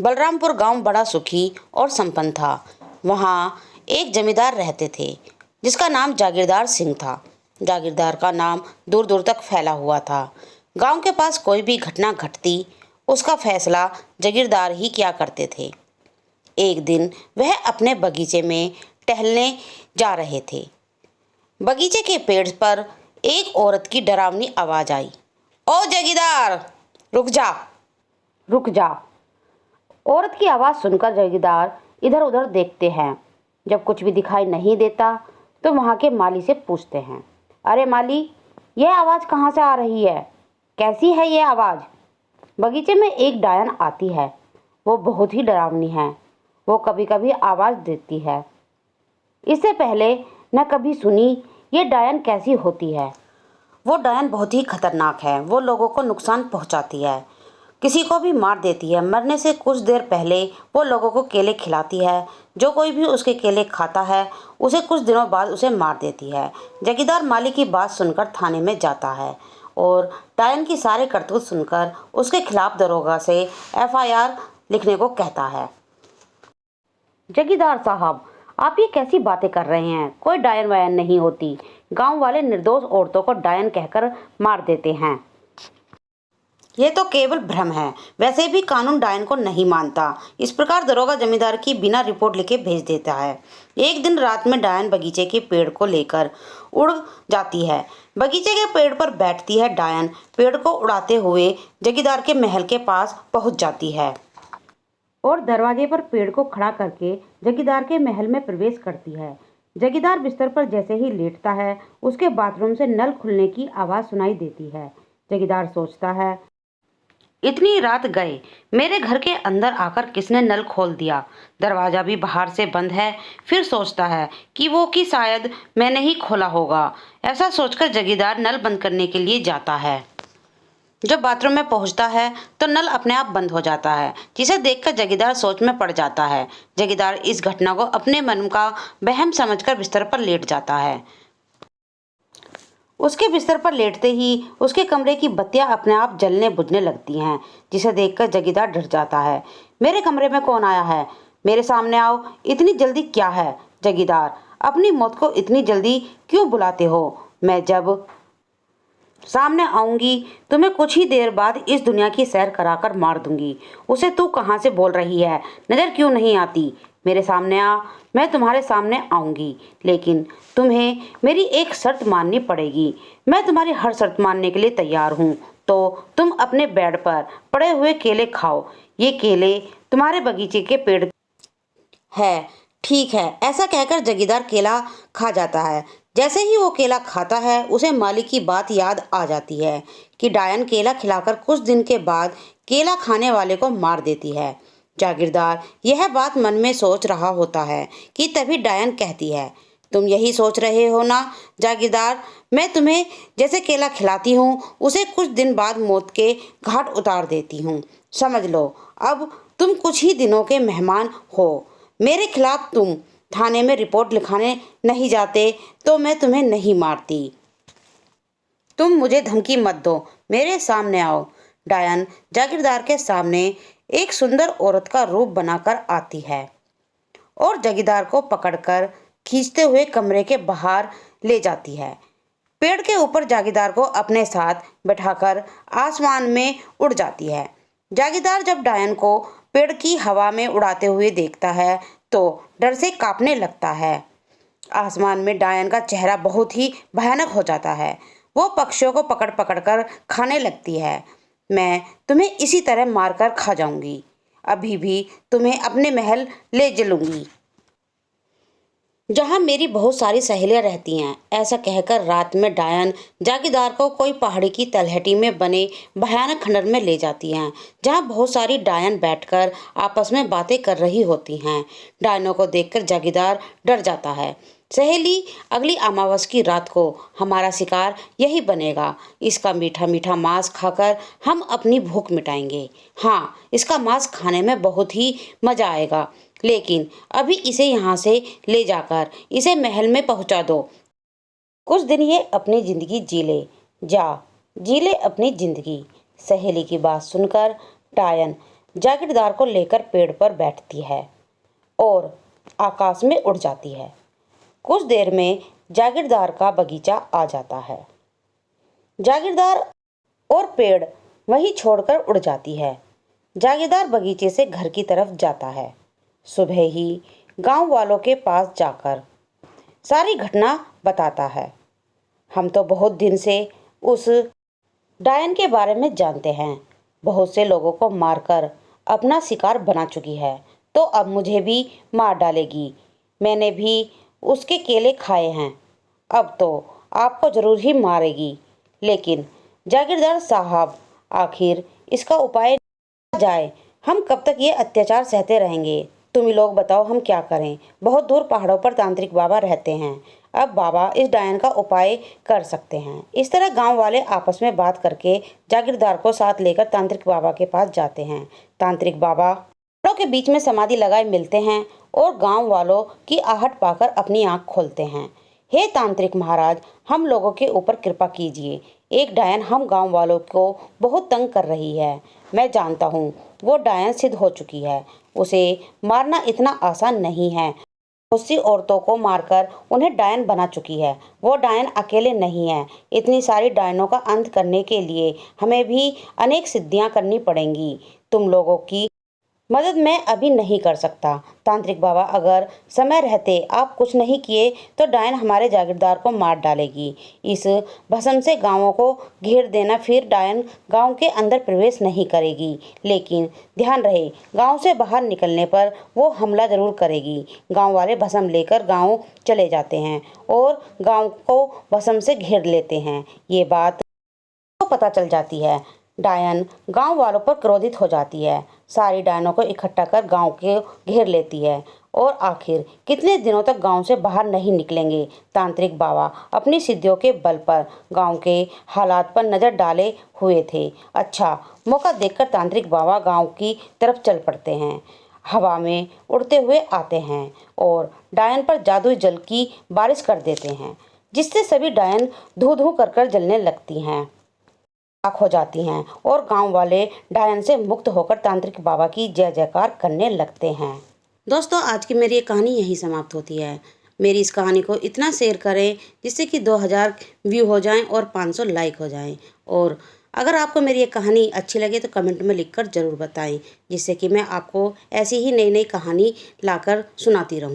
बलरामपुर गांव बड़ा सुखी और संपन्न था। वहाँ एक जमींदार रहते थे जिसका नाम जागीरदार सिंह था। जागीरदार का नाम दूर दूर तक फैला हुआ था। गांव के पास कोई भी घटना घटती उसका फैसला जागीरदार ही किया करते थे। एक दिन वह अपने बगीचे में टहलने जा रहे थे। बगीचे के पेड़ पर एक औरत की डरावनी आवाज़ आई। ओ जागीरदार, रुक जा, रुक जा। औरत की आवाज़ सुनकर जागीरदार इधर उधर देखते हैं। जब कुछ भी दिखाई नहीं देता तो वहाँ के माली से पूछते हैं, अरे माली, यह आवाज़ कहाँ से आ रही है? कैसी है यह आवाज़? बगीचे में एक डायन आती है। वो बहुत ही डरावनी है। वो कभी कभी आवाज़ देती है। इससे पहले न कभी सुनी ये डायन कैसी होती है। वो डायन बहुत ही खतरनाक है। वो लोगों को नुकसान पहुंचाती है, किसी को भी मार देती है। मरने से कुछ देर पहले वो लोगों को केले खिलाती है। जो कोई भी उसके केले खाता है उसे कुछ दिनों बाद उसे मार देती है। जागीरदार माली की बात सुनकर थाने में जाता है और डायन की सारे करतूत सुनकर उसके खिलाफ दरोगा से FIR लिखने को कहता है। जागीरदार साहब, आप ये कैसी बातें कर रहे हैं? कोई डायन वायन नहीं होती। गांव वाले निर्दोष औरतों को डायन कहकर मार देते हैं। ये तो केवल भ्रम है। वैसे भी कानून डायन को नहीं मानता। इस प्रकार दरोगा जमींदार की बिना रिपोर्ट लिखे भेज देता है। एक दिन रात में डायन बगीचे के पेड़ को लेकर उड़ जाती है। बगीचे के पेड़ पर बैठती है। डायन पेड़ को उड़ाते हुए जागीरदार के महल के पास पहुंच जाती है और दरवाजे पर पेड़ को खड़ा करके जागीरदार के महल में प्रवेश करती है। जागीरदार बिस्तर पर जैसे ही लेटता है उसके बाथरूम से नल खुलने की आवाज़ सुनाई देती है। जागीरदार सोचता है, इतनी रात गए, मेरे घर के अंदर आकर किसने नल खोल दिया? दरवाज़ा भी बाहर से बंद है। फिर सोचता है कि शायद मैंने ही खोला होगा। ऐसा सोचकर जागीरदार नल बंद करने के लिए जाता है। जब बाथरूम में पहुंचता है तो नल अपने आप बंद हो जाता है, जिसे देखकर जागीरदार सोच में पड़ जाता है। जागीरदार इस घटना को अपने मन का वहम समझकर बिस्तर पर लेट जाता है। उसके बिस्तर पर लेटते ही उसके कमरे की बत्तियां अपने आप जलने बुझने लगती हैं, जिसे देखकर जागीरदार डर जाता है। मेरे कमरे में कौन आया है? मेरे सामने आओ। इतनी जल्दी क्या है? जागीरदार, अपनी मौत को इतनी जल्दी क्यों बुलाते हो? मैं जब सामने आऊंगी तुम्हें कुछ ही देर बाद इस दुनिया की सैर कराकर मार दूंगी। उसे तू कहाँ से बोल रही है? नज़र क्यों नहीं आती? मेरे सामने आ, मैं तुम्हारे सामने आऊंगी, लेकिन तुम्हें मेरी एक शर्त माननी पड़ेगी। मैं तुम्हारी हर शर्त मानने के लिए तैयार हूँ। तो तुम अपने बेड पर पड़े हुए केले खाओ। ये केले तुम्हारे बगीचे के पेड़ है। ठीक है, ऐसा कहकर जागीरदार केला खा जाता है। जैसे ही वो केला खाता है उसे माली की बात याद आ जाती है कि डायन केला खिलाकर कुछ दिन के बाद केला खाने वाले को मार देती है। जागीरदार यह बात मन में सोच रहा होता है कि तभी डायन कहती है, तुम यही सोच रहे हो ना जागीरदार? मैं तुम्हें जैसे केला खिलाती हूँ उसे कुछ दिन बाद मौत के घाट उतार देती हूँ। समझ लो, अब तुम कुछ ही दिनों के मेहमान हो। मेरे खिलाफ तुम थाने में रिपोर्ट लिखाने नहीं जाते तो मैं तुम्हें नहीं मारती। तुम मुझे धमकी मत दो, मेरे सामने आओ। डायन जागीरदार के सामने एक सुंदर औरत का रूप बनाकर आती है और जागीरदार को पकड़कर खींचते हुए कमरे के बाहर ले जाती है। पेड़ के ऊपर जागीरदार को अपने साथ बैठाकर आसमान में उड़ जाती है। जागीरदार जब डायन को पेड़ की हवा में उड़ाते हुए देखता है तो डर से कांपने लगता है। आसमान में डायन का चेहरा बहुत ही भयानक हो जाता है। वो पक्षियों को पकड़ पकड़ कर खाने लगती है। मैं तुम्हें इसी तरह मारकर खा जाऊंगी। अभी भी तुम्हें अपने महल ले चलूंगी जहाँ मेरी बहुत सारी सहेलियाँ रहती हैं। ऐसा कहकर रात में डायन जागीरदार को कोई पहाड़ी की तलहटी में बने भयानक खंडर में ले जाती हैं, जहाँ बहुत सारी डायन बैठकर आपस में बातें कर रही होती हैं। डायनों को देखकर जागीरदार डर जाता है। सहेली, अगली अमावस की रात को हमारा शिकार यही बनेगा। इसका मीठा मीठा मांस खाकर हम अपनी भूख मिटाएंगे। हाँ, इसका मांस खाने में बहुत ही मज़ा आएगा, लेकिन अभी इसे यहाँ से ले जाकर इसे महल में पहुँचा दो। कुछ दिन ये अपनी ज़िंदगी जी ले। जा, जी ले अपनी ज़िंदगी। सहेली की बात सुनकर डायन जागीरदार को लेकर पेड़ पर बैठती है और आकाश में उड़ जाती है। कुछ देर में जागीरदार का बगीचा आ जाता है। जागीरदार और पेड़ वहीं छोड़कर उड़ जाती है। जागीरदार बगीचे से घर की तरफ जाता है। सुबह ही गांव वालों के पास जाकर सारी घटना बताता है। हम तो बहुत दिन से उस डायन के बारे में जानते हैं। बहुत से लोगों को मारकर अपना शिकार बना चुकी है, तो अब मुझे भी मार डालेगी। मैंने भी उसके केले खाए हैं, अब तो आपको ज़रूर ही मारेगी। लेकिन जागीरदार साहब, आखिर इसका उपाय जाए, हम कब तक ये अत्याचार सहते रहेंगे? तुम ही लोग बताओ, हम क्या करें? बहुत दूर पहाड़ों पर तांत्रिक बाबा रहते हैं। अब बाबा इस डायन का उपाय कर सकते हैं। इस तरह गांव वाले आपस में बात करके जागीरदार को साथ लेकर तांत्रिक बाबा के पास जाते हैं। तांत्रिक बाबा पहाड़ों के बीच में समाधि लगाए मिलते हैं और गांव वालों की आहट पाकर अपनी आंख खोलते हैं। हे तांत्रिक महाराज, हम लोगों के ऊपर कृपा कीजिए। एक डायन हम गांव वालों को बहुत तंग कर रही है। मैं जानता हूँ वो डायन सिद्ध हो चुकी है। उसे मारना इतना आसान नहीं है। बहुत सी औरतों को मारकर उन्हें डायन बना चुकी है। वो डायन अकेले नहीं है। इतनी सारी डायनों का अंत करने के लिए हमें भी अनेक सिद्धियां करनी पड़ेंगी। तुम लोगों की मदद मैं अभी नहीं कर सकता। तांत्रिक बाबा, अगर समय रहते आप कुछ नहीं किए तो डायन हमारे जागीरदार को मार डालेगी। इस भस्म से गांवों को घेर देना, फिर डायन गांव के अंदर प्रवेश नहीं करेगी। लेकिन ध्यान रहे, गांव से बाहर निकलने पर वो हमला जरूर करेगी। गांव वाले भस्म लेकर गांव चले जाते हैं और गांव को भस्म से घेर लेते हैं। ये बात को पता चल जाती है। डायन गांव वालों पर क्रोधित हो जाती है। सारी डायनों को इकट्ठा कर गांव के घेर लेती है और आखिर कितने दिनों तक गांव से बाहर नहीं निकलेंगे। तांत्रिक बाबा अपनी सिद्धियों के बल पर गांव के हालात पर नज़र डाले हुए थे। अच्छा मौका देखकर तांत्रिक बाबा गांव की तरफ चल पड़ते हैं। हवा में उड़ते हुए आते हैं और डायन पर जादुई जल की बारिश कर देते हैं, जिससे सभी डायन धू धू कर जलने लगती हैं, राख हो जाती हैं और गांव वाले डायन से मुक्त होकर तांत्रिक बाबा की जय जयकार करने लगते हैं। दोस्तों, आज की मेरी ये कहानी यहीं समाप्त होती है। मेरी इस कहानी को इतना शेयर करें जिससे कि 2000 व्यू हो जाएं और 500 लाइक हो जाएं। और अगर आपको मेरी ये कहानी अच्छी लगे तो कमेंट में लिखकर ज़रूर बताएं, जिससे कि मैं आपको ऐसी ही नई नई कहानी लाकर सुनाती रहूं।